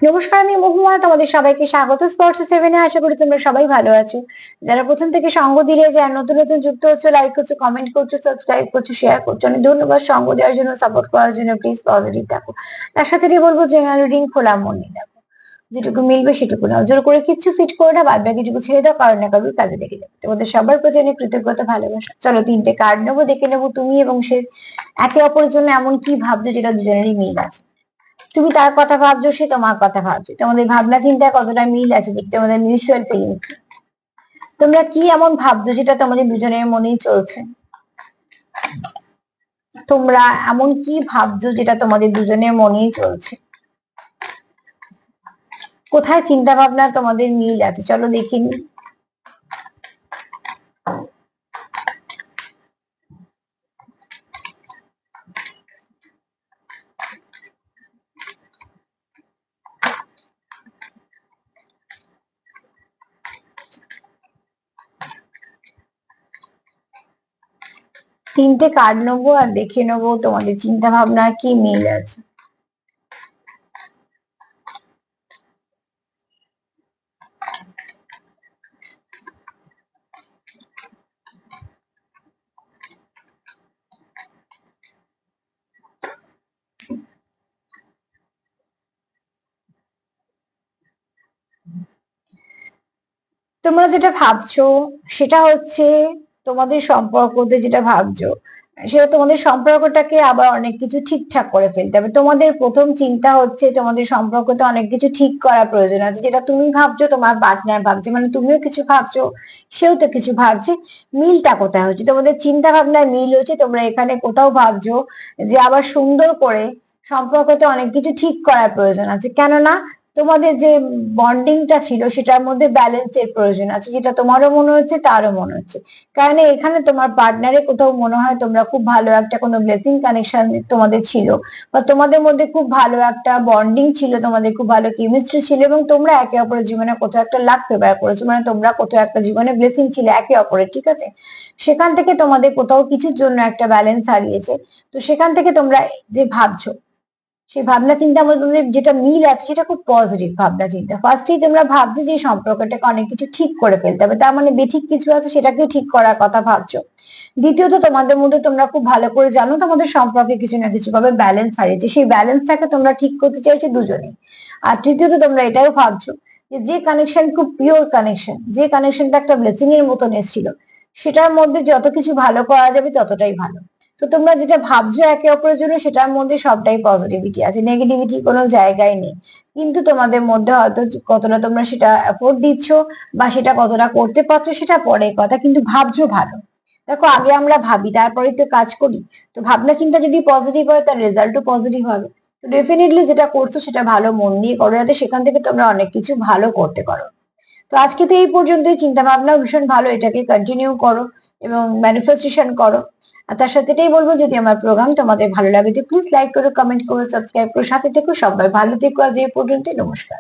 নমস্কার, আমি মহুয়া। তোমাদের সবাইকে স্বাগত স্পর্টস সেভেনে। আশা করি তোমরা সবাই ভালো আছো। যারা প্রথম থেকে সঙ্গ দিলে, যারা নতুন নতুন যুক্ত হচ্ছে, লাইক করছো, কমেন্ট করছো, সাবস্ক্রাইব করছো, শেয়ার করছো, অনেক ধন্যবাদ সঙ্গ দেওয়ার জন্য, সাপোর্ট করার জন্য। প্লিজ পজিটিভ থাকো। তার সাথে বলবো জেনারেল রিডিং খোলা মন নিয়ে দেখো, যেটুকু মিলবে সেটুকু নাও, জোর করে কিচ্ছু ফিট করে না, বাদ বাকিটুকু ছেড়ে দাও, কারণ না কারোর কাজে লেগে যাবে। তোমাদের সবার প্রতি অনেক কৃতজ্ঞতা, ভালোবাসা। চলো 3টে কার্ড নেবো, দেখে নেবো তুমি এবং সে একে অপরের জন্য এমন কি ভাবছো যেটা দুজনেরই মিল আছে। তুমি তার কথা ভাবছো, সে তোমার কথা ভাবছো, তোমাদের ভাবনা চিন্তা কতটা মিল আছে, দেখতে তোমাদের মিউচুয়াল ফিলিং। তোমরা কি এমন ভাবছো যেটা তোমাদের দুজনের মনেই চলছে? তোমরা এমন কি ভাবছো যেটা তোমাদের দুজনের মনেই চলছে? কোথায় চিন্তা ভাবনা তোমাদের মিল আছে, চলো দেখিনি। তিনটে কার্ড নেবো আর দেখে নেবো তোমাদের চিন্তা ভাবনা কি মিল আছে। তোমরা যেটা ভাবছো সেটা হচ্ছে, তোমাদের সম্পর্কতে যেটা ভাবছো সেটা তোমাদের সম্পর্কটাকে আবার অনেক কিছু ঠিকঠাক করে ফেলতে হবে। তোমাদের প্রথম চিন্তা হচ্ছে তোমাদের সম্পর্কতে অনেক কিছু ঠিক করা প্রয়োজন আছে, যেটা তুমি ভাবছো তোমার পার্টনার ভাবছে, মানে তুমিও কিছু ভাবছো, সেও তো কিছু ভাবছে। মিলটা কোথায় হচ্ছে? তোমাদের চিন্তা ভাবনায় মিল হচ্ছে। তোমরা এখানে কোথাও ভাবছো যে আবার সুন্দর করে সম্পর্কতে অনেক কিছু ঠিক করার প্রয়োজন আছে, কেননা তোমাদের যে বন্ডিংটা ছিল সেটার মধ্যে ব্যালেন্সের প্রয়োজন আছে, যেটা তোমারও মনে হচ্ছে তারও মনে হচ্ছে। কারণ এখানে তোমার পার্টনারের কোথাও মনে হয় তোমরা খুব ভালো একটা কোনো ব্লেসিং কানেকশন তোমাদের ছিল, বা তোমাদের মধ্যে খুব ভালো একটা বন্ডিং ছিল, তোমাদের খুব ভালো কেমিস্ট্রি ছিল, এবং তোমরা একে অপরের জীবনে কোথাও একটা লাক ফেভার করেছো, মানে তোমরা কোথাও একটা জীবনে ব্লেসিং ছিল একে অপরের, ঠিক আছে? সেখান থেকে তোমাদের কোথাও কিছুর জন্য একটা ব্যালেন্স হারিয়েছে। তো সেখান থেকে তোমরা যে ভাবছো, সেই ভাবনা চিন্তার মধ্যে যেটা মিল আছে সেটা খুব পজিটিভ ভাবনা চিন্তা। ফার্স্টেই তোমরা ভাবছো যে সম্পর্কটাকে অনেক কিছু ঠিক করে ফেলতে হবে, তার মানে বেঠিক কিছু আছে সেটাকে ঠিক করার কথা ভাবছো। দ্বিতীয়ত, তোমাদের মধ্যে তোমরা খুব ভালো করে জানো তোমাদের সম্পর্কে কিছু না কিছু ভাবে ব্যালেন্স হারিয়েছে, সেই ব্যালেন্সটাকে তোমরা ঠিক করতে চাইছো দুজনেই। আর তৃতীয়ত, তোমরা এটাও ভাবছো যে যে কানেকশন খুব পিওর কানেকশন, যে কানেকশনটা একটা ব্লেসিং এর মতন এসেছিল, সেটার মধ্যে যত কিছু ভালো করা যাবে ততটাই ভালো। তো তোমরা যেটা ভাবছো একে অপরের জন্য, সেটার মধ্যে সবটাই পজিটিভিটি আছে, নেগেটিভিটি কোনো জায়গায় নেই। কিন্তু তোমাদের মধ্যে হয়তো কতটা তোমরা সেটা এফোর্ট দিচ্ছ বা সেটা কতটা করতে পারছো সেটা পরের কথা, কিন্তু ভাবছো ভালো। দেখো, আগে আমরা ভাবি তারপরেই তো কাজ করি। তো ভাবনা চিন্তা যদি পজিটিভ হয় তার রেজাল্টও পজিটিভ হবে। তো ডেফিনেটলি যেটা করছো সেটা ভালো মন দিয়ে করো, যাতে সেখান থেকে তোমরা অনেক কিছু ভালো করতে পারো। তো আজকে তো এই পর্যন্তই। চিন্তা ভাবনাও ভীষণ ভালো, এটাকে কন্টিনিউ করো এবং ম্যানিফেস্টেশন করো। আর তার সাথে এটাই বলবো, যদি আমার প্রোগ্রাম তোমাদের ভালো লাগে তো প্লিজ লাইক করো, কমেন্ট করো, সাবস্ক্রাইব করো, সাথে থেকো। সবাই ভালো থেকো। আজ এই পর্যন্তই। নমস্কার।